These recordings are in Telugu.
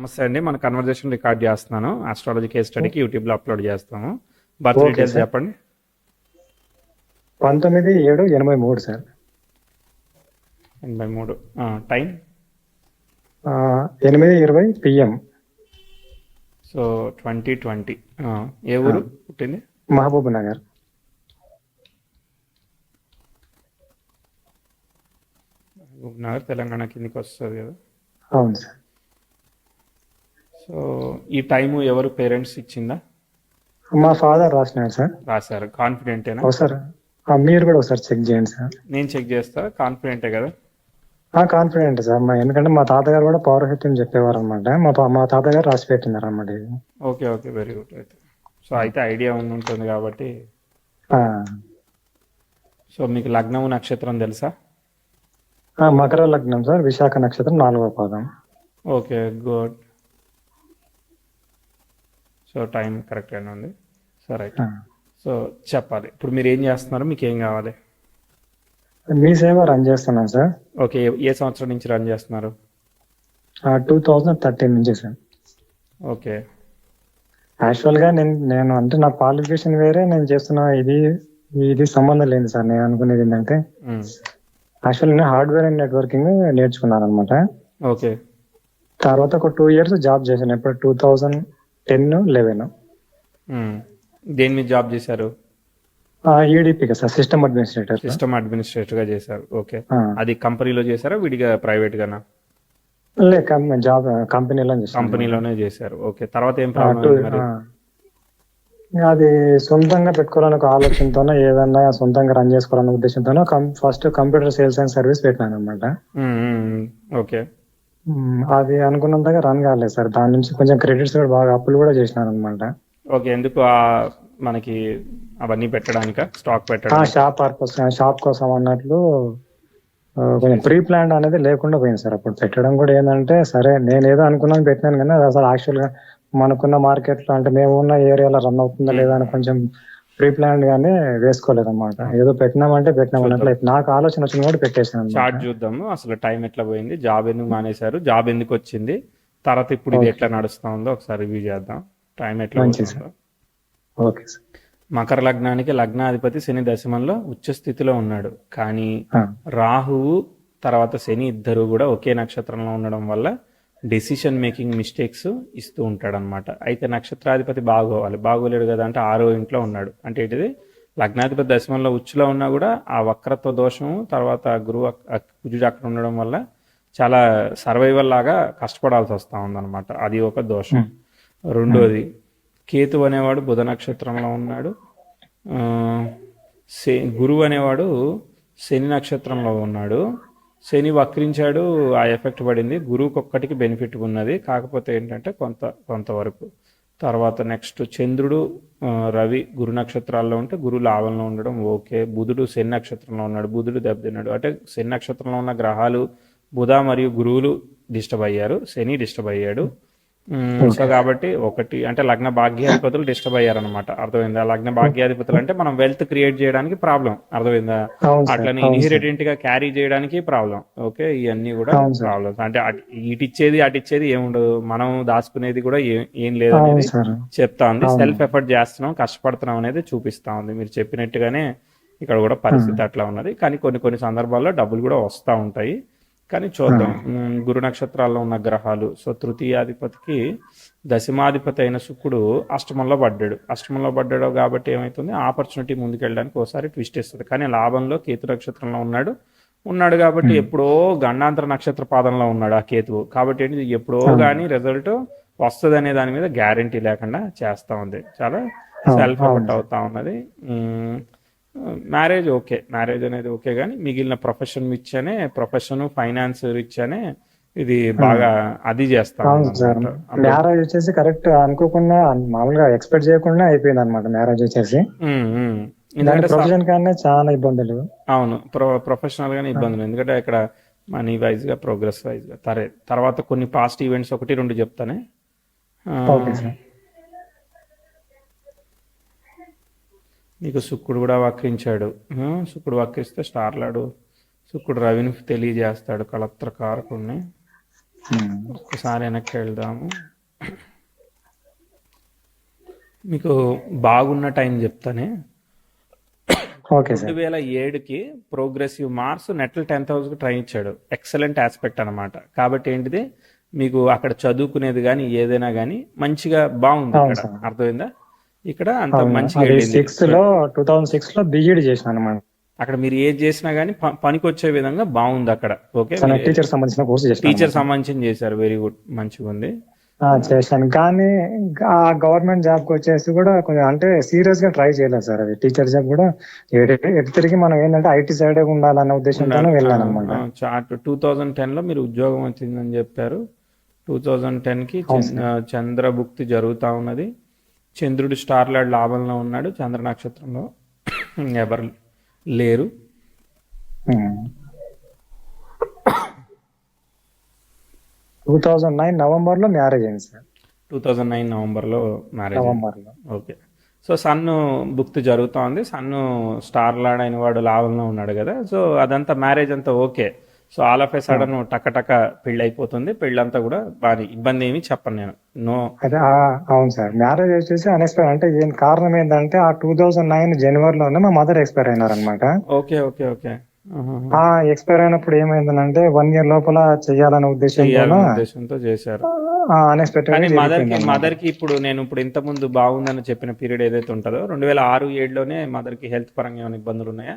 నమస్తే అండి. మన కన్వర్జేషన్ రికార్డ్ చేస్తున్నాను. ఆస్ట్రాలజీ కేస్ స్టడీకి యూట్యూబ్లో అప్లోడ్ చేస్తాము. Birth okay details sir. చెప్పండి. 19/7/83 సార్. 83. Time 8:20 PM. సో 2020. ఏ ఊరు పుట్టింది? మహబూబ్ నగర్. నగర్ తెలంగాణ కిందకి వస్తుంది కదా. అవును సార్. సో ఈ టైము ఎవరు పేరెంట్స్ ఇచ్చిందా? మా ఫాదర్ రాసినారు సార్. రాశారు. కాన్ఫిడెంటేనా? ఒకసారి మీరు కూడా ఒకసారి చెక్ చేయండి సార్. నేను చెక్ చేస్తా. కాన్ఫిడెంటే కదా? Confident sir. ఎందుకంటే మా తాతగారు కూడా పౌరహిత్యం చెప్పేవారు అనమాట. మా తాతగారు రాసి పెట్టినారు అన్నమాట ఇది. Okay okay, very good. అయితే సో అయితే ఐడియా ఉంటుంది కాబట్టి. సో మీకు లగ్నము నక్షత్రం తెలుసా? మకర లగ్నం సార్. విశాఖ నక్షత్రం 4వ పాదం. Okay, good. సో టైం కరెక్ట్గానే ఉంది. సరే, సో చెప్పాలి. ఇప్పుడు మీరు ఏం చేస్తున్నారు? మీకు ఏం కావాలి? మీ సేవ రన్ చేస్తున్నాను సార్. ఓకే, ఏ సంవత్సరం నుంచి రన్ చేస్తున్నారు? 2013 నుంచి సార్. ఓకే. యాక్చువల్గా నేను అంటే నా క్వాలిఫికేషన్ వేరే, నేను చేస్తున్న ఇది సంబంధం లేదు సార్. నేను అనుకునేది ఏంటంటే యాక్చువల్ నేను హార్డ్వేర్ అండ్ నెట్వర్కింగ్ నేర్చుకున్నాను అనమాట. ఓకే. తర్వాత ఒక 2 years జాబ్ చేశాను. ఎప్పుడు 2010-11. దేని మీద జాబ్ చేశారు? EDP sir, system administrator. System administrator గా చేశారు. ఓకే. అది కంపెనీలో చేశారా, విడిగా ప్రైవేట్ గానా? జాబ్ కంపెనీలో చేశాను. కంపెనీలోనే చేశారు. ఓకే. తర్వాత ఏం ప్రాబ్లం? అది సొంతంగా పెట్టుకోవాలని ఒక ఆలోచనతోనో, ఏదన్నా సొంతంగా రన్ చేసుకోవాలన్న ఉద్దేశంతోనో first computer sales and service పెట్టినాను అనమాట. ఓకే. అది అనుకున్నంతగా రన్ కాలేదు సార్. దాని నుంచి కొంచెం క్రెడిట్స్ కూడా బాగా అప్పులు కూడా చేసినాను అనమాట. ఓకే. ఎందుకు మనకి అవన్నీ పెట్టడానిక? స్టాక్ పెట్టడం? షాప్ కోసం అన్నట్లు కొంచెం ప్రీ ప్లాన్ అనేది లేకుండా పోయింది సార్. అప్పుడు పెట్టడం కూడా ఏంటంటే, సరే నేను ఏదో అనుకున్నాను పెట్టినాను, కానీ అది అసలు యాక్చువల్గా మనకున్న మార్కెట్లో అంటే మేము ఉన్న ఏరియాలో రన్ అవుతుందా లేదా అని కొంచెం ప్రీ ప్లాన్ గానే వేసుకోలేదు అనమాట. ఏదో పెట్టినామంటే పెట్టినాం అన్నట్లు నాకు ఆలోచన వచ్చిన కూడా పెట్టేసాను. చార్ట్ చూద్దాము. అసలు టైం ఎట్లా పోయింది, జాబ్ ఎందుకు మానేశారు, జాబ్ ఎందుకు వచ్చింది, తర్వాత ఇప్పుడు ఇది ఎట్లా నడుస్తా ఉందో ఒకసారి రివ్యూ చేద్దాం. టైం ఎట్లా ఉందో. Okay sir. మకర లగ్నానికి లగ్నాధిపతి శని దశమంలో ఉచ్చ స్థితిలో ఉన్నాడు. కానీ రాహువు తర్వాత శని ఇద్దరు కూడా ఒకే నక్షత్రంలో ఉండడం వల్ల డెసిషన్ మేకింగ్ మిస్టేక్స్ ఇస్తూ ఉంటాడు అనమాట. అయితే నక్షత్రాధిపతి బాగోవాలి, బాగోలేడు కదా అంటే 6వ ఇంట్లో ఉన్నాడు. అంటే ఏంటిది, లగ్నాధిపతి దశమంలో ఉచ్చులో ఉన్నా కూడా ఆ వక్రత్వ దోషము, తర్వాత కుజుడు అక్కడ ఉండడం వల్ల చాలా సర్వైవల్ లాగా కష్టపడాల్సి వస్తూ ఉందన్నమాట. అది ఒక దోషం. రెండోది, కేతు అనేవాడు బుధ నక్షత్రంలో ఉన్నాడు. గురువు అనేవాడు శని నక్షత్రంలో ఉన్నాడు. శని వక్రించాడు, ఆ ఎఫెక్ట్ పడింది. గురువుకి ఒక్కటికి బెనిఫిట్ ఉన్నది, కాకపోతే ఏంటంటే కొంతవరకు. తర్వాత నెక్స్ట్ చంద్రుడు రవి గురు నక్షత్రాల్లో ఉంటే గురు లాభంలో ఉండడం ఓకే. బుధుడు శని నక్షత్రంలో ఉన్నాడు, బుధుడు దెబ్బతిన్నాడు. అంటే శని నక్షత్రంలో ఉన్న గ్రహాలు బుధ మరియు గురువులు డిస్టర్బ్ అయ్యారు, శని డిస్టర్బ్ అయ్యాడు. సో కాబట్టి ఒకటి అంటే లగ్న భాగ్యాధిపతులు డిస్టర్బ్ అయ్యారనమాట. అర్థమైందా? లగ్న భాగ్యాధిపతులు అంటే మనం వెల్త్ క్రియేట్ చేయడానికి ప్రాబ్లం. అర్థమైందా? అట్లనే ఇన్హెరిటెంట్ గా క్యారీ చేయడానికి ప్రాబ్లం. ఓకే, ఇవన్నీ కూడా ప్రాబ్లమ్స్. అంటే ఇటిచ్చేది అటిచ్చేది ఏముండదు, మనం దాచుకునేది కూడా ఏం లేదు అనేది చెప్తా ఉంది. సెల్ఫ్ ఎఫర్ట్ చేస్తున్నాం, కష్టపడుతున్నాం అనేది చూపిస్తా ఉంది. మీరు చెప్పినట్టుగానే ఇక్కడ కూడా పరిస్థితి అట్లా ఉన్నది. కానీ కొన్ని సందర్భాల్లో డబ్బులు కూడా వస్తూ ఉంటాయి. కానీ చూద్దాం. గురు నక్షత్రాల్లో ఉన్న గ్రహాలు. సో తృతీయాధిపతికి దశమాధిపతి అయిన శుక్రుడు అష్టమంలో పడ్డాడు కాబట్టి ఏమవుతుంది, ఆపర్చునిటీ ముందుకెళ్ళడానికి ఒకసారి ట్విస్ట్ ఇస్తుంది. కానీ లాభంలో కేతు నక్షత్రంలో ఉన్నాడు కాబట్టి ఎప్పుడో గండాంతర నక్షత్ర పాదంలో ఉన్నాడు ఆ కేతువు. కాబట్టి ఏంటి, ఎప్పుడో కానీ రిజల్ట్ వస్తుంది అనే దాని మీద గ్యారంటీ లేకుండా చేస్తూ ఉంది. చాలా సెల్ఫ్ ఎఫర్ట్ అవుతా ఉన్నది. మ్యారేజ్ ఓకే, మ్యారేజ్ అనేది ఓకే, కానీ మిగిలిన ప్రొఫెషన్ ఫైనాన్స్ రీత్యానే ఇది బాగా అది చేస్తా. మ్యారేజ్ వచ్చేసి కరెక్ట్ అనుకోకుండా, మామూలుగా ఎక్స్పెక్ట్ చేయకుండా అయిపోయింది అనమాట మ్యారేజ్ వచ్చేసి. ప్రొఫెషన్ కానీ చాలా ఇబ్బందులు. అవును, ప్రొఫెషనల్ గానే ఇబ్బందులు. ఎందుకంటే ఇక్కడ మనీ వైజ్ గా, ప్రోగ్రెస్ వైజ్ గా. తర్వాత కొన్ని పాస్ట్ ఈవెంట్స్ 1-2 చెప్తానే. నీకు శుక్రుడు కూడా వక్రించాడు. శుక్రుడు వక్రిస్తే స్టార్లాడు. శుక్రుడు రవిని తెలియజేస్తాడు, కళత్ర కారకుడిని. ఒకసారి వెనక్కి వెళ్దాము. మీకు బాగున్న టైం చెప్తానే. Okay sir. 2007కి ప్రోగ్రెసివ్ మార్క్స్ నెట్లు 10,000కి ట్రై ఇచ్చాడు. ఎక్సలెంట్ ఆస్పెక్ట్ అనమాట. కాబట్టి ఏంటిది మీకు అక్కడ చదువుకునేది కానీ ఏదైనా కానీ మంచిగా బాగుంది. అవును ఇక్కడ సార్. అర్థమైందా? ఇక్కడ అంత అవును. మంచిగా అది వెళ్ళింది. 2006 లో బీఈడి చేసిన అనమాట. అక్కడ మీరు ఏది చేసినా కానీ పనికి వచ్చే విధంగా బాగుంది అక్కడ. ఓకే, టీచర్ సంబంధించిన కోర్సు చేసిన టీచర్ సంబంధించి చేశారు. వెరీ గుడ్, మంచిగా ఉంది. చేశాను. కానీ ఆ గవర్నమెంట్ జాబ్ కి వచ్చేసి కూడా కొంచెం అంటే సీరియస్ గా ట్రై చేయలేదు సార్. అది టీచర్ జాబ్ కూడా ఎటు తిరిగి మనం ఏంటంటే ఐటీ సైడ్ ఉండాలన్న ఉద్దేశంతోనే వెళ్ళాను అనమాట. చార్ట్ 2010లో మీరు ఉద్యోగం వచ్చిందని చెప్పారు. 2010కి చంద్రభుక్తి జరుగుతూ ఉన్నది. చంద్రుడు స్టార్ లాడ్ లాభంలో ఉన్నాడు. చంద్ర నక్షత్రంలో ఎవరు లేరు. 2009 నవంబర్ లో మ్యారేజ్ అయింది సార్. 2009 నవంబర్లో మ్యారేజ్. నవంబర్ లో. ఓకే. సో సన్ను భుక్తి జరుగుతూ ఉంది. సన్ను స్టార్ లాడ్ అయిన వాడు లాభంలో ఉన్నాడు కదా. సో అదంతా మ్యారేజ్ అంతా okay. So all of A sudden టక పెళ్ళి అయిపోతుంది. పెళ్ళంతా కూడా బాగా ఇబ్బంది ఏమి చెప్పను నేను. నో. అదే అవును సార్. మ్యారేజ్ వచ్చేసి అన్ఎక్స్పైర్ అంటే కారణం ఏంటంటే ఆ 2009 జనవరిలోనే మా మదర్ ఎక్స్పైర్ అయినారు అనమాట. Okay okay okay. ఎక్స్పైర్ అయినప్పుడు ఏమైందంటే 1 year లోపల చెయ్యాలనే ఉద్దేశంతో చేశారు. అన్ఎక్స్పెక్టెడ్. మదర్ కి ఇప్పుడు ఇంత ముందు బాగుందని చెప్పిన పీరియడ్ ఏదైతే ఉంటుందో 2006-7లోనే మదర్ కి హెల్త్ పరంగా ఏమైనా ఇబ్బందులు ఉన్నాయా?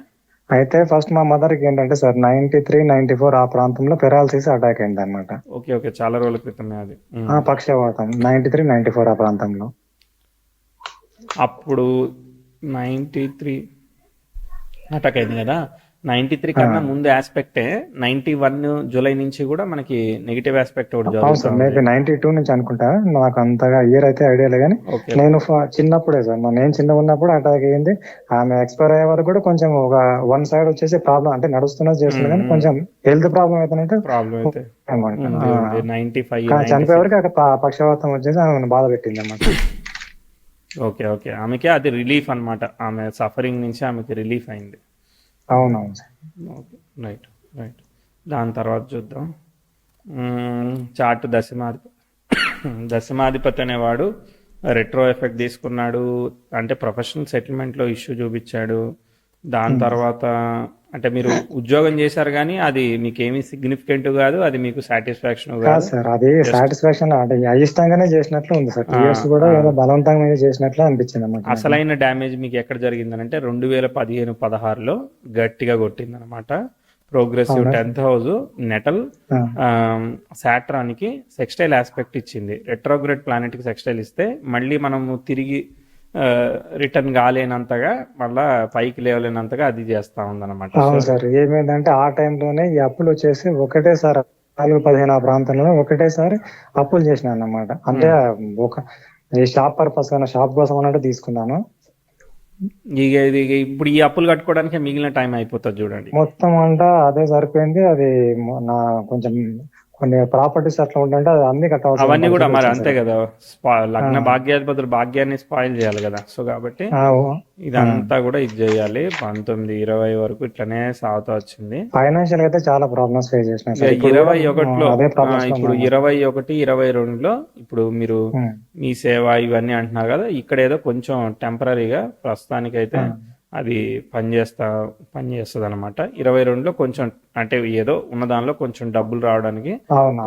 అయితే ఫస్ట్ మా మదర్ కి ఏంటంటే సార్ 93-94 ఆ ప్రాంతంలో పెరాలసిస్ అటాక్ అయింది అనమాట. ఓకే ఓకే, చాలా రోజుల క్రితమే అది. పక్షవాతం 93-94 ఆ ప్రాంతంలో. అప్పుడు 93 అటాక్ అయింది కదా. 93 కన్నా ముందు ఆస్పెక్టే 91 జూలై నుంచి కూడా మనకి నెగిటివ్ ఆస్పెక్ట్ ఒకటి జరుగుతుంది. మేబీ 92 నుంచి అనుకుంటా. నాకు అంతగా ఇయర్ అయితే ఐడియా లేదు కానీ నేను చిన్నప్పుడే సార్, నేను చిన్నగా ఉన్నప్పుడు అటాక్ అయ్యింది. ఆమె ఎక్స్పైర్ అయ్యే వరకు కూడా కొంచెం ఒక వన్ సైడ్ వచ్చేసి ప్రాబ్లం అంటే నడుస్తున్నది చేస్తున్నా కానీ కొంచెం హెల్త్ ప్రాబ్లం అయితే చనిపోయే వరకు అక్కడ పక్షవాతం వచ్చేసి ఆమె బాధ పెట్టింది అన్నమాట. ఓకే ఓకే, ఆమెకి అది రిలీఫ్ అన్నమాట. ఆమె సఫరింగ్ నుంచి ఆమెకి రిలీఫ్ అయింది. అవునవును సార్. Okay, right right. దాని తర్వాత చూద్దాం. చార్ట్ దశమాధిపతి అనేవాడు రెట్రో ఎఫెక్ట్ తీసుకున్నాడు. అంటే ప్రొఫెషనల్ సెటిల్మెంట్లో ఇష్యూ చూపించాడు. దాని తర్వాత అంటే మీరు ఉద్యోగం చేశారు కానీ అది మీకు ఏమీ సిగ్నిఫికెంట్ కాదు, అది మీకు సాటిస్ఫాక్షన్ కాదు సార్. అది సాటిస్ఫాక్షన్ అంటే అయిష్టంగానే చేసినట్లు ఉంది సార్. 2 years కూడా ఏదో బలవంతంగా చేసినట్లు అనిపించింది అన్నమాట. అసలైన డ్యామేజ్ మీకు ఎక్కడ జరిగిందనంటే 2015-16లో గట్టిగా కొట్టింది అనమాట. ప్రోగ్రెసివ్ 10th హౌస్ నెటల్ సాట్రాన్కి సెక్స్టైల్ ఆస్పెక్ట్ ఇచ్చింది. రెట్రోగ్రేడ్ ప్లానెట్ కి సెక్స్టైల్ ఇస్తే మళ్ళీ మనము తిరిగి రిటర్న్ కాలేనంతగా మళ్ళా పైకి లేవలేనంతగా అది చేస్తా ఉందన్నమాట. అవును సార్. ఏమైందంటే ఆ టైంలోనే ఈ అప్పులు వచ్చేసి ఒకటేసారి 4-15 ఆ ప్రాంతంలో ఒకటేసారి అప్పులు చేసినాను అన్నమాట. అంటే ఒక షాప్ పర్పస్ షాప్ కోసం అన్నట్టు తీసుకున్నాను. ఇప్పుడు ఈ అప్పులు కట్టుకోవడానికి మిగిలిన టైం అయిపోతుంది చూడండి. మొత్తం అంతా అదే సరిపోయింది. అది నా కొంచెం కొన్ని ప్రాపర్టీస్ అట్లా ఉంటుంటే అది అన్ని కట్టవలసి అవన్నీ కూడా మరి అంతే కదా. లగ్న భాగ్యాధిపతులు భాగ్యాన్ని స్పాయిల్ చేయాలి కదా. సో కాబట్టి ఇదంతా కూడా ఇది చేయాలి. 19-20 వరకు ఇట్లనే సాగుతూ వచ్చింది. ఫైనాన్షియల్ అయితే చాలా ప్రాబ్లమ్స్ ఫేస్ చేసిన. 21లో ఇప్పుడు 21-22లో ఇప్పుడు మీరు మీ సేవ ఇవన్నీ అంటున్నారు కదా. ఇక్కడ ఏదో కొంచెం టెంపరీగా ప్రస్తుతానికైతే అది పనిచేస్తుంది అనమాట. 22లో కొంచెం అంటే ఏదో ఉన్న దానిలో కొంచెం డబ్బులు రావడానికి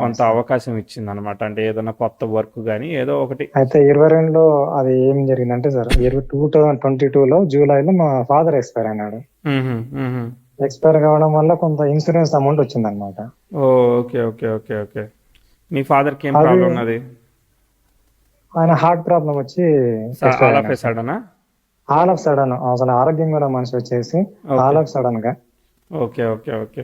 కొంత అవకాశం ఇచ్చింది అనమాట. అంటే ఏదైనా కొత్త వర్క్ కానీ ఏదో ఒకటి. అయితే 22లో అది ఏం జరిగిందంటే సార్ 2022లో జూలైలో మా ఫాదర్ ఎక్స్పైర్ అయినాడు. ఎక్స్పైర్ కావడం వల్ల కొంత ఇన్సూరెన్స్ అమౌంట్ వచ్చింది అనమాట. Okay okay okay okay. మీ ఫాదర్ కి ఏం ప్రాబ్లం ఉన్నది? ఆయన హార్ట్ ప్రాబ్లం వచ్చి ఆల్ ఆఫ్ సడన్ అసలు ఆరోగ్యం కూడా మనిషి వచ్చేసి ఆల్ ఆఫ్ సడన్ గా. Okay okay okay.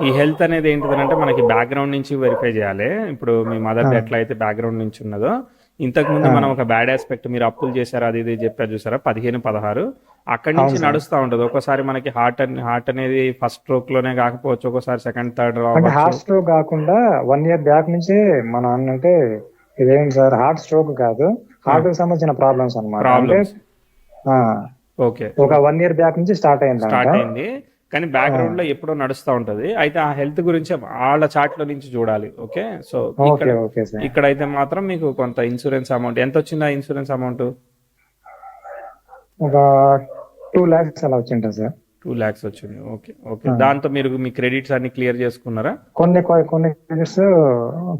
ఈ హెల్త్ అనేది ఏంటిదంటే మనకి బ్యాక్గ్రౌండ్ నుంచి వెరిఫై చేయాలి. ఇప్పుడు మీ మదర్ ఎట్లా అయితే బ్యాక్గ్రౌండ్ నుంచి ఉన్నదో ఇంతకు ముందు మనం ఒక బ్యాడ్ ఆస్పెక్ట్ మీరు అప్పులు చేశారు అది ఇది చెప్పారు చూసారా 15-16 అక్కడి నుంచి నడుస్తూ ఉంటది. ఒకసారి మనకి హార్ట్ అనేది ఫస్ట్ స్ట్రోక్ లోనే కాకపోవచ్చు, ఒకసారి సెకండ్ థర్డ్. హార్ట్ స్ట్రోక్ కాకుండా 1 year బ్యాక్ నుంచి మన అంటే ఇదేంటి సార్ హార్ట్ స్ట్రోక్ కాదు, హార్ట్ కి సంబంధించిన ప్రాబ్లమ్స్ అన్నమాట. ఓకే, ఒక 1 year బ్యాక్ నుంచి స్టార్ట్ అయింది. కానీ బ్యాక్గ్రౌండ్ లో ఎప్పుడో నడుస్తూ ఉంటది. అయితే ఆ హెల్త్ గురించి వాళ్ళ చార్ట్ లో నుంచి చూడాలి. Okay, so okay okay sir. ఇక్కడైతే మాత్రం మీకు కొంత ఇన్సూరెన్స్ అమౌంట్ ఎంత వచ్చింది? ఆ ఇన్సూరెన్స్ అమౌంట్ ఒక 2 lakhs అలా వచ్చింటా సార్. 2 lakhs వచ్చింది. ఓకే ఓకే, దాంతో మీరు మీ క్రెడిట్స్ అన్ని క్లియర్ చేసుకున్నారా? కొన్ని క్రెడిట్స్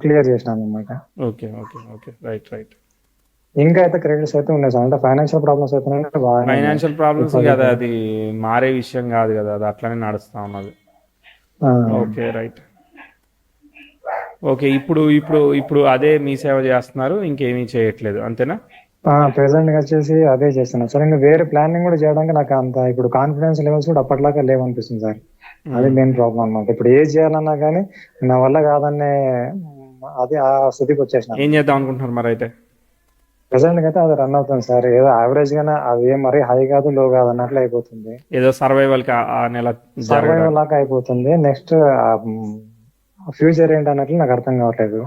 క్లియర్ చేసినాను అనమాట. Okay okay okay, right right. ఇంకా అయితే క్రెడిట్స్ అయితే ఉన్నాయి సార్. అంటే ఫైనాన్షియల్ ప్రాబ్లమ్స్ అయితే బాగా. ఫైనాన్షియల్ ప్రాబ్లమ్స్ కదా, అది మారే విషయం కాదు కదా, అది అట్లానే నడుస్తా ఉన్నది. Okay right. ఓకే, ఇప్పుడు ఇప్పుడు ఇప్పుడు అదే మీ సేవ చేస్తున్నారు, ఇంకేమీ చేయట్లేదు అంతేనా? ప్రెసెంట్ గా వచ్చేసి అదే చేస్తున్నాను సార్. ఇంకా వేరే ప్లానింగ్ కూడా చేయడానికి నాకు అంత ఇప్పుడు కాన్ఫిడెన్స్ లెవెల్స్ కూడా అప్పట్లాగా లేవనిపిస్తుంది సార్. అది మెయిన్ ప్రాబ్లం అన్నమాట. ఇప్పుడు ఏది చేయాలన్నా కానీ నా వల్ల కాదనే అది ఆ స్థితికి వచ్చేసిన. ఏం చేద్దాం అనుకుంటున్నారు మరి అయితే? ప్రెసెంట్ గా అయితే అది రన్ అవుతుంది సార్. ఏదో యావరేజ్ గానే, అది ఏం మరీ హై కాదు లో కాదు అన్నట్లు అయిపోతుంది. ఏదో సర్వైవల్ కి ఆ నెల సర్వైవల్ లాగా అయిపోతుంది. నెక్స్ట్ ఫ్యూచర్ ఏంటి అన్నట్లు నాకు అర్థం కావట్లేదు.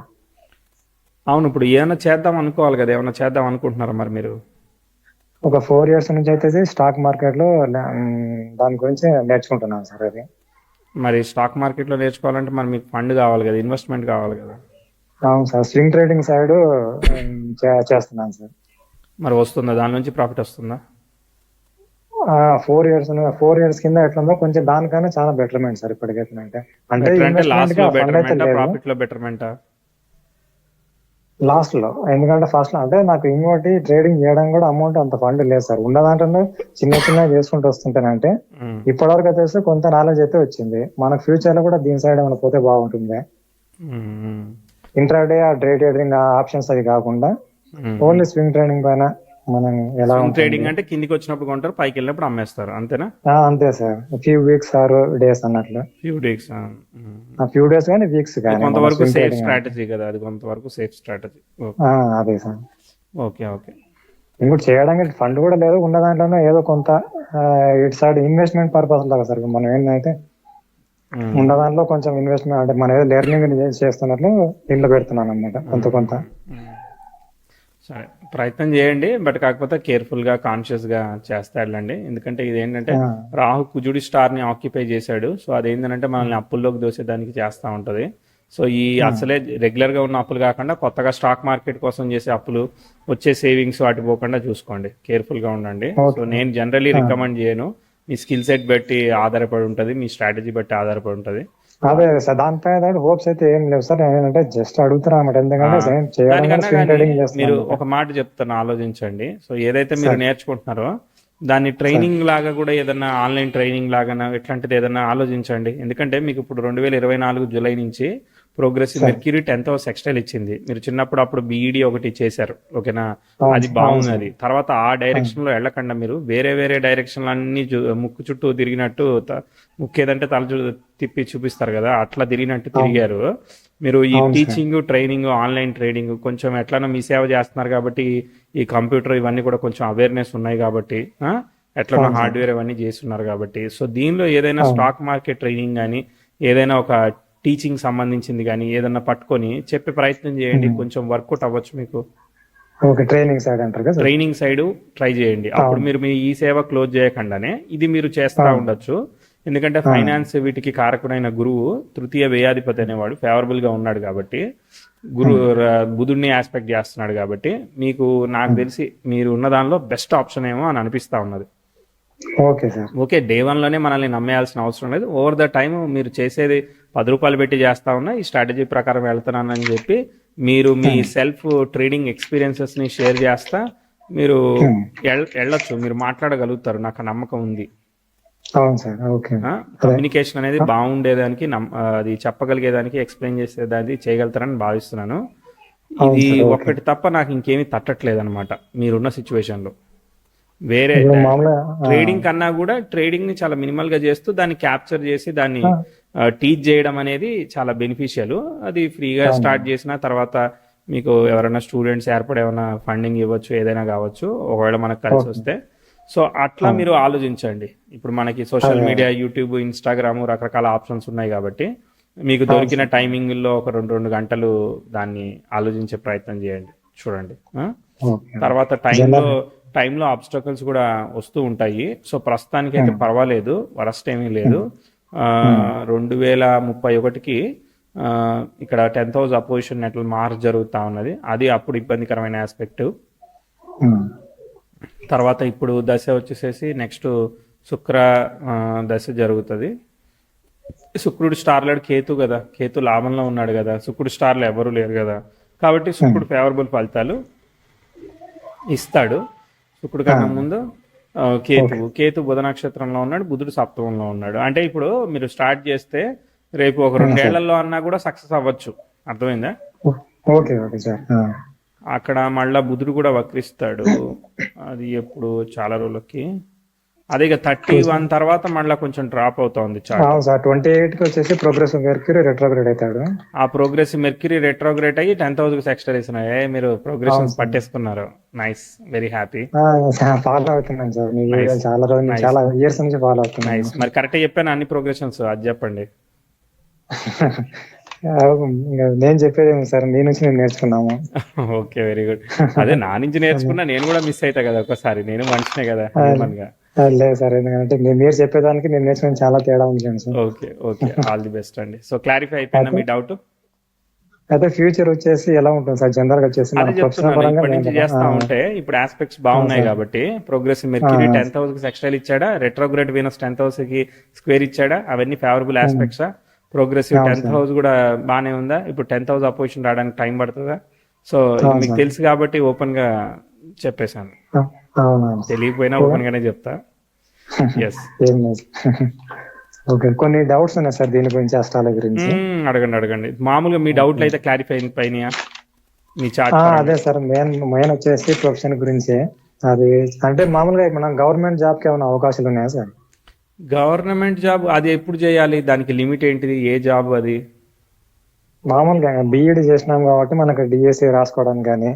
అవును, ఇప్పుడు ఏమైనా చేద్దాం అనుకోవాలి కదా, ఏమైనా చేద్దాం అనుకుంటున్నారా మరి మీరు? ఒక 4 years నుంచి అయితే స్టాక్ మార్కెట్ లో దాని గురించి నేర్చుకుంటున్నాను సార్. అది మరి స్టాక్ మార్కెట్ లో నేర్చుకోవాలంటే మరి మీకు ఫండ్ కావాలి కదా, ఇన్వెస్ట్మెంట్ కావాలి కదా. అవును సార్, స్వింగ్ ట్రేడింగ్ సైడ్ చేస్తున్నాను సార్. మరి వస్తుందా దాని నుంచి ప్రాఫిట్ వస్తుందా? 4 years కింద ఎట్లుందో కొంచెం దానికన్నా చాలా బెటర్మెంట్ సార్ ఇప్పటికైతే. అంటే లాస్ లో ఫండ్ అయితే బెటర్మెంటా, లేదు ప్రాఫిట్ లో బెటర్మెంటా? లాస్ట్ లో. ఎందుకంటే ఫస్ట్ లో అంటే నాకు ఇంకోటి ట్రేడింగ్ చేయడం కూడా అమౌంట్ అంత ఫండ్ లేదు సార్. ఉన్న దాంట్లో చిన్న చిన్న చేసుకుంటూ వస్తుంటానంటే ఇప్పటివరకు అయితే కొంత నాలెడ్జ్ అయితే వచ్చింది. మనకు ఫ్యూచర్ లో కూడా దీని సైడ్ ఏమైనా పోతే బాగుంటుంది. ఇంట్రాడే ఆ డే ట్రేడింగ్ ఆప్షన్స్ అది కాకుండా ఓన్లీ స్వింగ్ ట్రేడింగ్ పైన మనం ఎలా ట్రేడింగ్ అంటే కిందికి వచ్చినప్పుడు కొంటారు, పైకి వెళ్ళినప్పుడు అమ్మేస్తారు అంతేనా? అంతే sir. Few weeks or days అన్నట్లు. ఫ్యూ డేస్, ఫ్యూ డేస్ కానీ వీక్స్ కానీ కొంతవరకు సేఫ్ స్ట్రాటజీ కదా, అది కొంతవరకు సేఫ్ స్ట్రాటజీ. అదే సార్. ఓకే ఓకే, ఇంకోటి చేయడానికి ఫండ్ కూడా లేదు. ఉన్న దాంట్లోనే ఏదో కొంత ఇటు సైడ్ ఇన్వెస్ట్మెంట్ పర్పస్ లాగా సార్. మనం ఏంటంటే ఉన్న దాంట్లో కొంచెం ఇన్వెస్ట్మెంట్ అంటే మనం ఏదో లెర్నింగ్ చేస్తున్నట్లు ఇంట్లో పెడుతున్నాను అన్నమాట కొంత కొంత. సరే, ప్రయత్నం చేయండి, బట్ కాకపోతే కేర్ఫుల్ గా కాన్షియస్ గా చేస్తాడులండి. ఎందుకంటే ఇది ఏంటంటే రాహు కుజుడి స్టార్ ని ఆక్యుపై చేశాడు. సో అదేంటంటే మనల్ని అప్పుల్లోకి దోసేదానికి చేస్తూ ఉంటది. సో ఈ అసలే రెగ్యులర్ గా ఉన్న అప్పులు కాకుండా కొత్తగా స్టాక్ మార్కెట్ కోసం చేసే అప్పులు, వచ్చే సేవింగ్స్ వాటి పోకుండా చూసుకోండి, కేర్ఫుల్ గా ఉండండి. సో నేను జనరలీ రికమెండ్ చేయను. మీ స్కిల్ సెట్ బట్టి ఆధారపడి ఉంటుంది, మీ స్ట్రాటజీ బట్టి ఆధారపడి ఉంటుంది. అదే సార్, దానిపైన హోప్స్ అయితే ఏం లేవు సార్. ఏంటంటే జస్ట్ అడుగుతున్నా అన్నమాట. ఎందుకంటే మీరు ఒక మాట చెప్తాను, ఆలోచించండి. సో ఏదైతే మీరు నేర్చుకుంటున్నారో దాన్ని ట్రైనింగ్ లాగా కూడా ఏదన్నా ఆన్లైన్ ట్రైనింగ్ లాగా ఇట్లాంటిది ఏదన్నా ఆలోచించండి. ఎందుకంటే మీకు ఇప్పుడు 2024 జూలై నుంచి progressive mercury 10th house sextile ఇచ్చింది. మీరు చిన్నప్పుడు అప్పుడు బీఈడి ఒకటి చేశారు, ఓకేనా? అది బాగున్నది. తర్వాత ఆ డైరెక్షన్ లో వెళ్ళకుండా మీరు వేరే వేరే డైరెక్షన్ అన్ని ముక్కు చుట్టూ తిరిగినట్టు, ముక్కు ఏదంటే తల తిప్పి చూపిస్తారు కదా, అట్లా తిరిగినట్టు తిరిగారు మీరు. ఈ టీచింగ్, ట్రైనింగ్, ఆన్లైన్ ట్రేడింగ్ కొంచెం ఎట్లన్నా మీ సేవ చేస్తున్నారు కాబట్టి, ఈ కంప్యూటర్ ఇవన్నీ కూడా కొంచెం అవేర్నెస్ ఉన్నాయి కాబట్టి, ఎట్లన్నా హార్డ్వేర్ ఇవన్నీ చేస్తున్నారు కాబట్టి, సో దీనిలో ఏదైనా స్టాక్ మార్కెట్ ట్రైనింగ్ కానీ ఏదైనా ఒక టీచింగ్ సంబంధించింది కానీ ఏదన్నా పట్టుకొని చెప్పే ప్రయత్నం చేయండి, కొంచెం వర్కౌట్ అవ్వచ్చు మీకు. ట్రైనింగ్ సైడ్ ట్రై చేయండి. అప్పుడు మీరు మీ ఈ సేవ క్లోజ్ చేయకుండానే ఇది మీరు చేస్తా ఉండొచ్చు. ఎందుకంటే ఫైనాన్స్ వీటికి కారకుడైన గురువు తృతీయ వ్యయాధిపతి అనేవాడు ఫేవరబుల్ గా ఉన్నాడు కాబట్టి, బుధుడిని ఆస్పెక్ట్ చేస్తున్నాడు కాబట్టి, మీకు నాకు తెలిసి మీరు ఉన్న దానిలో బెస్ట్ ఆప్షన్ ఏమో అని అనిపిస్తా ఉన్నది. ఓకే, డే 1 లోనే మనల్ని నమ్మేయాల్సిన అవసరం లేదు. ఓవర్ ద టైం మీరు చేసేది 10 రూపాయలు పెట్టి చేస్తా ఉన్నా, ఈ స్ట్రాటజీ ప్రకారం వెళ్తున్నానని చెప్పి మీరు మీ సెల్ఫ్ ట్రేడింగ్ ఎక్స్పీరియన్సెస్ ని షేర్ చేస్తా మీరు వెళ్ళొచ్చు, మీరు మాట్లాడగలుగుతారు, నాకు నమ్మకం ఉంది. కమ్యూనికేషన్ అనేది బాగుండేదానికి, అది చెప్పగలిగేదానికి, ఎక్స్ప్లెయిన్ చేసేదానికి చేయగలుగుతారని భావిస్తున్నాను. ఇది ఒక్కటి తప్ప నాకు ఇంకేమీ తట్టట్లేదు అనమాట మీరున్న సిచ్యువేషన్ లో. వేరే ట్రేడింగ్ కన్నా కూడా ట్రేడింగ్ ని చాలా మినిమల్ గా చేస్తూ దాన్ని క్యాప్చర్ చేసి దాన్ని టీచ్ చేయడం అనేది చాలా బెనిఫిషియల్. అది ఫ్రీగా స్టార్ట్ చేసిన తర్వాత మీకు ఎవరైనా స్టూడెంట్స్ ఏర్పడి ఏమైనా ఫండింగ్ ఇవ్వచ్చు, ఏదైనా కావచ్చు ఒకవేళ మనకు కలిసి వస్తే. సో అట్లా మీరు ఆలోచించండి. ఇప్పుడు మనకి సోషల్ మీడియా, యూట్యూబ్, ఇన్స్టాగ్రామ్ రకరకాల ఆప్షన్స్ ఉన్నాయి కాబట్టి మీకు దొరికిన టైమింగ్ లో ఒక 2 గంటలు దాన్ని ఆలోచించే ప్రయత్నం చేయండి, చూడండి. తర్వాత టైంలో టైంలో ఆబ్స్టకల్స్ కూడా వస్తూ ఉంటాయి. సో ప్రస్తుతానికి అయితే పర్వాలేదు, వరస్ట్ ఏమీ లేదు. 2031కి ఇక్కడ 10th హౌస్ అపోజిషన్ నెట్ల మార్చ్ జరుగుతూ ఉన్నది, అది అప్పుడు ఇబ్బందికరమైన ఆస్పెక్ట్. తర్వాత ఇప్పుడు దశ వచ్చేసేసి నెక్స్ట్ శుక్ర దశ జరుగుతుంది. శుక్రుడు స్టార్లాడు కేతు కదా, కేతు లాభంలో ఉన్నాడు కదా, శుక్రుడు స్టార్లు ఎవరు లేరు కదా, కాబట్టి శుక్రుడు ఫేవరబుల్ ఫలితాలు ఇస్తాడు. శుక్రుడు కన్నా ముందు కేతు బుధ నక్షత్రంలో ఉన్నాడు, బుధుడు సప్తమంలో ఉన్నాడు. అంటే ఇప్పుడు మీరు స్టార్ట్ చేస్తే రేపు ఒక 2 ఏళ్లలో అన్నా కూడా సక్సెస్ అవ్వచ్చు, అర్థమైందా? Okay okay sir. అక్కడ మళ్ళా బుధుడు కూడా వక్రిస్తాడు, అది ఎప్పుడు చాలా రోజులకి, అదే ఇక 31 తర్వాత మళ్ళీ కొంచెం డ్రాప్ అవుతుంది చార్ట్. అవును సార్, 28కి వచ్చేసి ప్రోగ్రెసివ్ మెర్క్యూరీ రెట్రోగ్రేడ్ అవుతాడు. ఆ ప్రోగ్రెసివ్ మెర్క్యూరీ రెట్రోగ్రేడ్ అయ్యి 10th హౌస్ కి సెక్స్టరేషన్ అయ్యాయి, మీరు ప్రోగ్రెషన్ పట్టేసుకున్నారు. Nice, very happy. ఫాలో అవుతున్నాను సార్, మీ వీడియోలు చాలా రోజులు, చాలా ఇయర్స్ నుంచి ఫాలో అవుతున్నాను. నైస్. మరి కరెక్ట్ చెప్పాను అన్ని ప్రోగ్రెషన్స్, అది చెప్పండి. నేను చెప్పేది సార్, మీ నుంచి మేము నేర్చుకున్నాము. Okay, very good. అదే నా నుంచి నేర్చుకున్నా, నేను కూడా మిస్ అవుతా కదా ఒకసారి, నేను మనిషినే కదా. లేదు సార్, ఎందుకంటే మీరు చెప్పేదానికి నేను నేర్చుకుని చాలా తేడా ఉంది sir. Okay okay, all the best అండి. సో క్లారిఫై అయిపోయిందా మీ డౌట్? అయితే ఫ్యూచర్ వచ్చేసి ఎలా ఉంటుంది సార్ జనరల్ గా వచ్చేసి? ఇప్పటి నుంచి చేస్తా ఉంటే ఇప్పుడు ఆస్పెక్ట్స్ బాగున్నాయి కాబట్టి, ప్రోగ్రెసివ్ మెర్క్యూరీ 10th హౌస్ కి సెక్స్టైల్ ఇచ్చాడా, రెట్రోగ్రేడ్ వీనస్ 10th హౌస్ కి స్క్వేర్ ఇచ్చాడా, అవన్నీ ఫేవరబుల్ ఆస్పెక్ట్సా? ప్రోగ్రెసివ్ 10th హౌస్ కూడా బానే ఉందా? ఇప్పుడు 10th హౌస్ అపోజిషన్ రావడానికి టైం పడుతుందా? సో మీకు తెలుసు కాబట్టి ఓపెన్ గా చెప్పేశాను, తెలియకపోయినా ఓపెన్ గానే చెప్తా. Yes, okay. కొన్ని డౌట్స్ ఉన్నాయి సార్ దీని గురించి, అస్ట్రాలజీ గురించి. అడగండి. మామూలుగా మీ డౌట్లు అయితే క్లారిఫై అయినాయా మీ చార్ట్? అదే సార్, మెయిన్ వచ్చేసి ప్రొఫెషన్ గురించి. అది అంటే మామూలుగా మనం గవర్నమెంట్ జాబ్ కి ఏమైనా అవకాశాలు ఉన్నాయా సార్? గవర్నమెంట్ జాబ్ అది ఎప్పుడు చేయాలి, దానికి లిమిట్ ఏంటిది, ఏ జాబ్ అది? మామూలుగా బీఈడి చేసినాం కాబట్టి మనకు డిఎస్సి రాసుకోవడానికి కానీ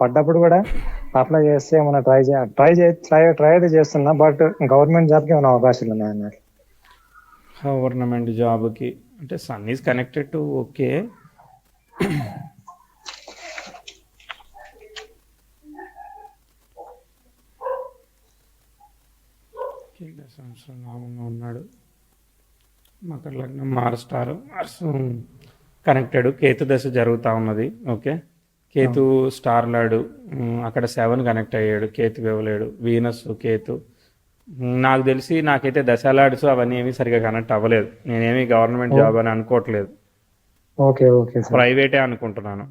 పడ్డప్పుడు కూడా అప్లై చేస్తే మనం ట్రై అయితే చేస్తున్నా, బట్ గవర్నమెంట్ జాబ్కి ఏమైనా అవకాశాలు ఉన్నాయి అన్నట్టు. గవర్నమెంట్ జాబ్కి అంటే sun is connected to, okay. ఉన్నాడు, మకర లగ్నం, మారుస్తారు, కనెక్టెడ్, కేతు దశ జరుగుతూ ఉన్నది. ఓకే, కేతు స్టార్ లాడు, అక్కడ 7 కనెక్ట్ అయ్యాడు, కేతు ఇవ్వలేడు, వీనస్ కేతు. నాకు తెలిసి నాకైతే దశాలాడ్స్ అవన్నీ ఏమీ సరిగా కనెక్ట్ అవ్వలేదు, నేనేమి గవర్నమెంట్ జాబ్ అని అనుకోవట్లేదు, ప్రైవేటే అనుకుంటున్నాను.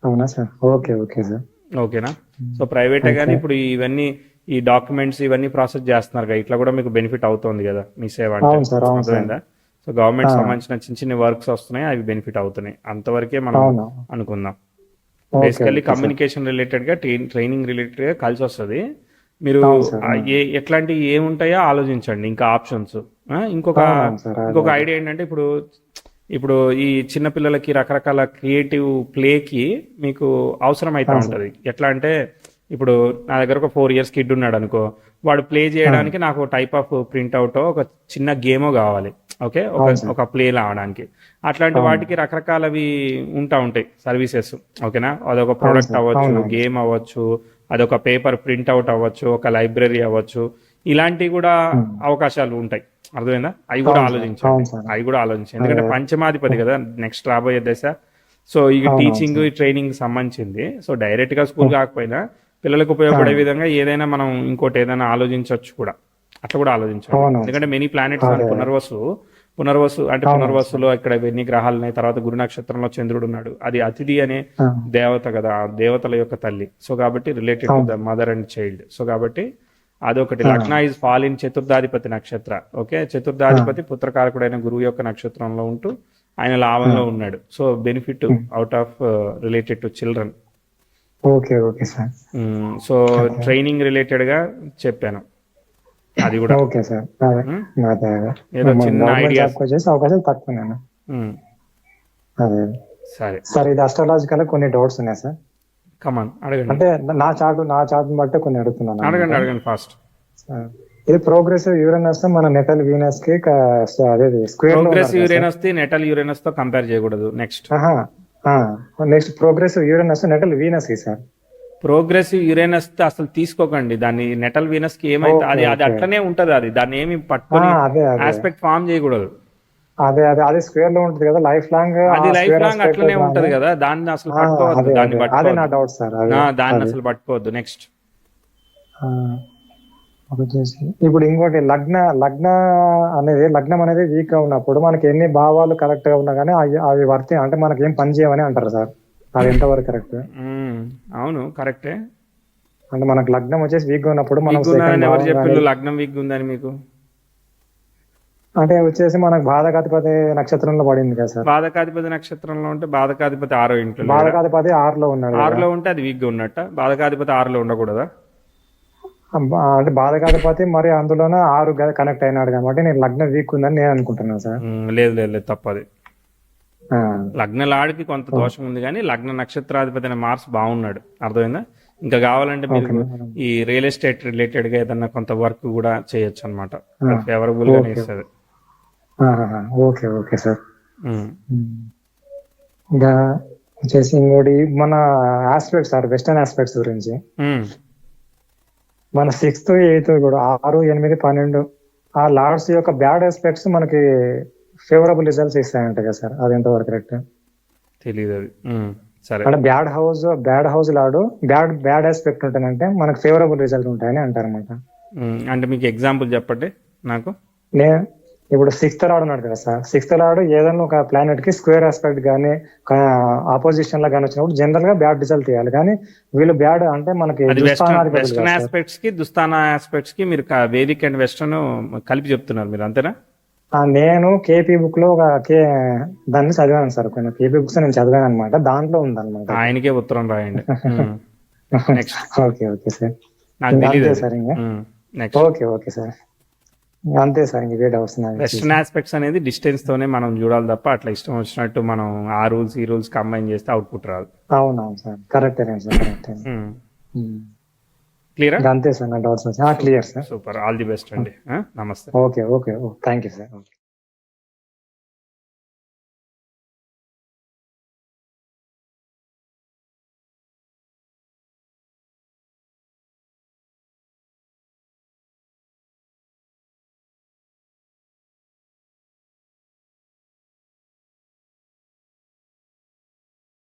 అవునా సార్? ఓకే ఓకే సార్, ఓకేనా? సో ప్రైవేటే, కానీ ఇప్పుడు ఇవన్నీ ఈ డాక్యుమెంట్స్ ఇవన్నీ ప్రాసెస్ చేస్తున్నారు కదా, ఇట్లా కూడా మీకు బెనిఫిట్ అవుతుంది కదా మీ సేవ అంటే, అర్థమైందా? సో గవర్నమెంట్ సంబంధించిన చిన్న వర్క్స్ వస్తున్నాయి, అవి బెనిఫిట్ అవుతున్నాయి, అంతవరకే మనం అనుకుందాం. బేసికల్లీ కమ్యూనికేషన్ రిలేటెడ్ గా, ట్రైనింగ్ రిలేటెడ్ గా కలిసి వస్తుంది. మీరు ఎట్లాంటి ఏముంటాయో ఆలోచించండి, ఇంకా ఆప్షన్స్. ఇంకొక ఐడియా ఏంటంటే, ఇప్పుడు ఈ చిన్న పిల్లలకి రకరకాల క్రియేటివ్ ప్లేకి మీకు అవసరం అయితే ఉంటది. ఎట్లా అంటే, ఇప్పుడు నా దగ్గర ఒక 4 years కిడ్ ఉన్నాడు అనుకో, వాడు ప్లే చేయడానికి నాకు టైప్ ఆఫ్ ప్రింట్అవుట్ ఒక చిన్న గేమో కావాలి, ఓకే, ఒక ప్లే లావడానికి. అట్లాంటి వాటికి రకరకాలవి ఉంటాయి సర్వీసెస్, ఓకేనా? అదొక ప్రోడక్ట్ అవ్వచ్చు, గేమ్ అవ్వచ్చు, అదొక పేపర్ ప్రింట్అవుట్ అవ్వచ్చు, ఒక లైబ్రరీ అవ్వచ్చు, ఇలాంటివి కూడా అవకాశాలు ఉంటాయి, అర్థమైందా? అవి కూడా ఆలోచించండి, ఎందుకంటే పంచమాధిపతి కదా నెక్స్ట్ రాబోయే దశ. సో ఈ టీచింగ్ ట్రైనింగ్ సంబంధించింది. సో డైరెక్ట్ గా స్కూల్ కాకపోయినా పిల్లలకు ఉపయోగపడే విధంగా ఏదైనా మనం ఇంకోటి ఏదైనా ఆలోచించవచ్చు కూడా, అట్లా కూడా ఆలోచించాలి. ఎందుకంటే మెనీ ప్లానెట్స్ పునర్వసు అంటే పునర్వసులో ఇక్కడ ఎన్ని గ్రహాలు ఉన్నాయి, తర్వాత గురు నక్షత్రంలో చంద్రుడు ఉన్నాడు, అది అతిథి అనే దేవత కదా, దేవతల యొక్క తల్లి. సో కాబట్టి related to the mother and child. So కాబట్టి అదొకటి. లగ్న ఈజ్ ఫాల్ ఇన్ చతుర్థాధిపతి నక్షత్ర, ఓకే. చతుర్థాధిపతి పుత్రకారకుడైన గురువు యొక్క నక్షత్రంలో ఉంటూ ఆయన లాభంలో ఉన్నాడు. So benefit out of related to children. Okay okay sir. So training related గా చెప్పాను, అది కూడా ఓకే సార్. ఏదో చిన్న ఐడియా అవకాశాలు తక్కువ. సరే సార్, ఇది అస్ట్రాలజికల్ కొన్ని డౌట్స్ ఉన్నాయి సార్. కమాన్ అడగండి. అంటే నా చార్ట్ బట్టి కొన్ని అడుగుతున్నాను. అడగండి ఫాస్ట్. ఇది ప్రోగ్రెసివ్ యురేనస్ మన నెటల్ వీనస్ కి అదే square. Progressive Uranus the natal Uranus తో కంపేర్ చేయకూడదు. Next progressive Uranus natal Venus కి సార్. ప్రోగ్రెసివ్ యురేనస్ అసలు తీసుకోకండి, దాన్ని నెటల్ వీనస్ కి ఏమైతే అది అది అట్లనే ఉంటది, అది దాన్ని ఏమి పట్టుకొని అదే అదే ఆస్పెక్ట్ ఫామ్ చేయకూడదు. అదే అదే అది స్క్వేర్ లో ఉంటుంది కదా లైఫ్ లాంగ్, అది లైఫ్ లాంగ్ అట్లనే ఉంటది కదా, దాన్ని అసలు పట్టుకోవద్దు, అదే దాన్ని అదే అదే నా పట్టుకోవద్దు. Doubt sir. అదే దాన్ని అదే అసలు పట్టుకోవద్దు. నెక్స్ట్ వచ్చేసి ఇప్పుడు ఇంకోటి లగ్నం అనేది వీక్ గా ఉన్నప్పుడు మనకి ఎన్ని భావాలు కరెక్ట్ గా ఉన్నా కానీ అవి వర్తి అంటే మనకి ఏం పని చేయవని అంటారు సార్. అది ఎంతవరకు కరెక్ట్? అవును కరెక్టే. అంటే మనకు లగ్నం వచ్చేసి వీక్ గా ఉన్నప్పుడు మనం వీక్ ఉందని సెకండ్ ఎవరు భావం చెప్పిళ్ళు? కానీ లగ్నం వీక్ ఉందని మీకు అంటే వచ్చేసి మనకు బాధకాధిపతి నక్షత్రంలో పడింది కదా సార్. బాధకాధిపతి నక్షత్రంలో ఉంటే బాధకాధిపతి 6వ ఇంట్లో లేడా? బాధకాధిపతి 6 లో ఉన్నాడు కదా. 6లో ఉంటే అది వీక్ గా ఉన్నట్ట. బాధకాధిపతి 6లో ఉండకూడదా? అంటే బాధకాధిపతి మరి అందులోనే 6 కనెక్ట్ అయినాడు కాబట్టి నేను లగ్నం వీక్ ఉందని నేను అనుకుంటున్నాను సార్. లేదు లేదు లేదు, తప్పది. ఆ, లగ్నలాడికి కొంత దోషం ఉంది కానీ లగ్న నక్షత్రాధిపతి అయిన మార్స్ బాగున్నాడు, అర్థమైందా? ఇంకా కావాలంటే మీరు ఓకే. ఈ రియల్ ఎస్టేట్ రిలేటెడ్ గా ఏదన్నా కొంత వర్క్ కూడా చేయొచ్చు అనమాట, ఫేవరబుల్ గానే ఇస్తుంది. Okay okay sir. ఇంకా వచ్చేసి ఇంకోటి మన ఆస్పెక్ట్స్ సార్, వెస్టర్న్ ఆస్పెక్ట్స్ గురించి. మన 6th 8th కూడా 6, 8, 12 ఆ లార్డ్స్ యొక్క బ్యాడ్ ఆస్పెక్ట్స్ మనకి ఫేవరబుల్ రిజల్ట్స్ ఇస్తాయంట కదా సార్. అది ఎంతవరకు కరెక్ట్? తెలియదు అది. సరే, అంటే బ్యాడ్ హౌస్ లాడు బ్యాడ్ ఆస్పెక్ట్ ఉంటానంటే మనకు ఫేవరబుల్ రిజల్ట్ ఉంటాయని అంటారు అనమాట. అంటే మీకు ఎగ్జాంపుల్ చెప్పండి నాకు. ఇప్పుడు 6th లార్డ్ ఉన్నాడు కదా సార్. 6th లార్డ్ ఏదైనా ఒక ప్లానెట్ కి స్క్వేర్ ఆస్పెక్ట్ కానీ ఆపోజిషన్ లా కానీ వచ్చినప్పుడు జనరల్ గా బ్యాడ్ రిజల్ట్ ఇవ్వాలి. కానీ వీళ్ళు బ్యాడ్ అంటే మనకి వెస్టర్న్ ఆస్పెక్ట్స్ కి దుస్తానా ఆస్పెక్ట్స్ కి మీరు వేదిక్ అండ్ వెస్టర్న్ కలిపి చెప్తున్నారు మీరు, అంతేనా? నేను కేపీ బుక్ లో దాన్ని చదివాను సార్. కొన్ని కేపీ బుక్స్ నేను చదివాను అనమాట, దాంట్లో ఉందన్నమాట. ఆయనకే ఉత్తరం రాయండి. నెక్స్ట్. ఓకే ఓకే సార్, నాకు తెలియదు సార్. ఇంకా నెక్స్ట్. ఓకే సార్, అంతే సార్. ఇంక వేట్ అవసరం. వెస్టర్న్ ఆస్పెక్ట్స్ అనేది డిస్టెన్స్ తోనే మనం చూడాలి తప్ప అట్లా ఇష్టం వచ్చినట్టు మనం ఆ రూల్స్ ఈ రూల్స్ కంబైన్ చేస్తే అవుట్పుట్ రాదు. అవునవును సార్, కరెక్టే సార్, కరెక్టే. క్లియర్? అంతే సార్, నా doubts clear sir. Super, all the best అండి. నమస్తే. Okay thank you sir.